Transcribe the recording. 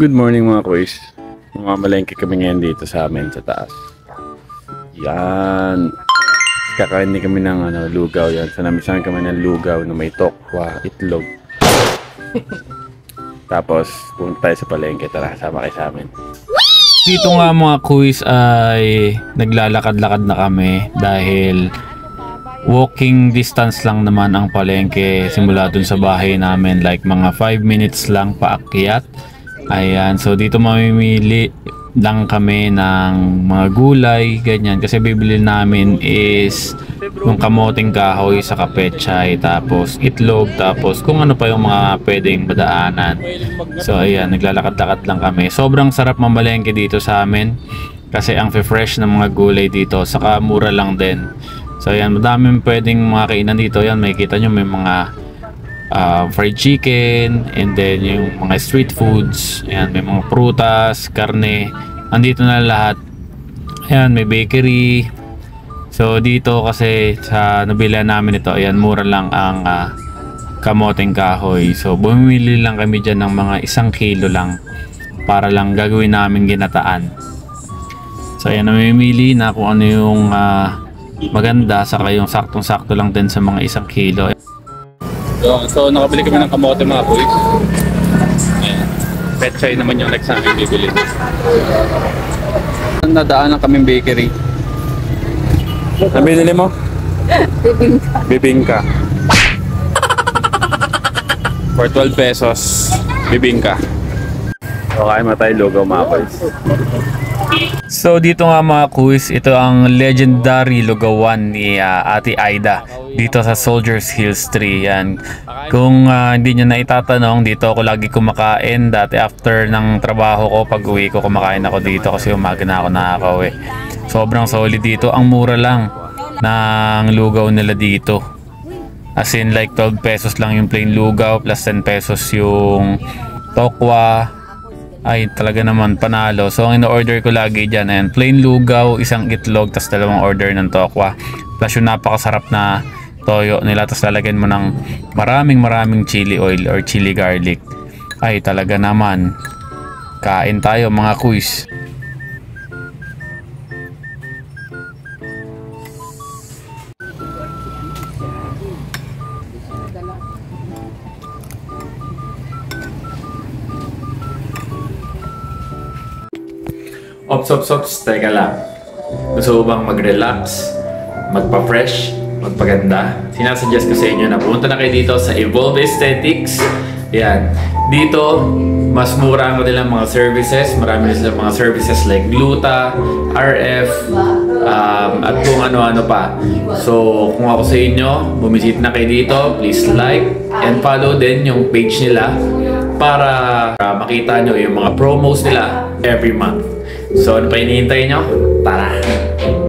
Good morning mga kuys. Mamalengke kami ngayon dito sa amin sa taas. Yan. Kakain din kami ng lugaw yan. So namisahan kami ng lugaw na may tokwa, itlog. Tapos punta tayo sa palengke. Tara, sama kayo sa amin. Dito nga mga kuys ay naglalakad-lakad na kami dahil walking distance lang naman ang palengke simula dun sa bahay namin, like mga 5 minutes lang paakyat. Ayan, so dito mamimili lang kami ng mga gulay, ganyan, kasi bibili namin is yung kamoting kahoy sa kapechay, tapos itlog, tapos kung ano pa yung mga pwedeng madaanan. So ayan, naglalakad-lakad lang kami. Sobrang sarap mamalengke dito sa amin kasi ang fresh ng mga gulay dito, saka mura lang din. So ayan, madaming pwedeng mga kainan dito. Ayan, makikita nyo may mga fried chicken, and then yung mga street foods. Ayan, may mga prutas, karne, andito na lahat. Ayan, may bakery. So dito kasi sa nabila namin ito, ayan, mura lang ang kamoting kahoy. So bumili lang kami dyan ng mga 1 kilo lang para lang gagawin namin ginataan. So ayan, namimili na kung ano yung maganda, saka yung saktong-sakto lang din sa mga 1 kilo. So nakabili kami ng kamote mga kuys. Ayan. Petchay naman yung next namin bibili. Nadaanan kaming bakery. Ano binili mo? Bibingka. Bibingka. For 12 pesos, bibingka. So kain mo tayo lugaw mga kuys. So dito nga mga kuys, ito ang legendary lugawan ni Ate Aida dito sa Soldiers Hills 3. Yan. Kung hindi nyo na itatanong, dito ako lagi kumakain. Dati after ng trabaho ko, pag uwi ko, kumakain ako dito kasi umaga na ako nakakauwi. Sobrang solid dito. Ang mura lang ng lugaw nila dito. As in like 12 pesos lang yung plain lugaw plus 10 pesos yung tokwa. Ay talaga naman panalo. So ang ino-order ko lagi dyan, ayan, plain lugaw, 1 itlog, tas 2 order ng tokwa, plus yung napakasarap na toyo nila, tas lalagyan mo ng maraming chili oil or chili garlic. Ay talaga naman, kain tayo mga kuys. Ops, teka lang. Gusto mo bang mag-relax, magpa-fresh, magpaganda? Sinasuggest ko sa inyo na pumunta na kayo dito sa Evolve Aesthetics. Yan. Dito, mas mura ang kanilang mga services. Marami silang mga services like Gluta, RF, at kung ano-ano pa. So, kung ako sa inyo, bumisit na kayo dito. Please like and follow din yung page nila para makita nyo yung mga promos nila every month. So ano pa hinihintay nyo? Tara!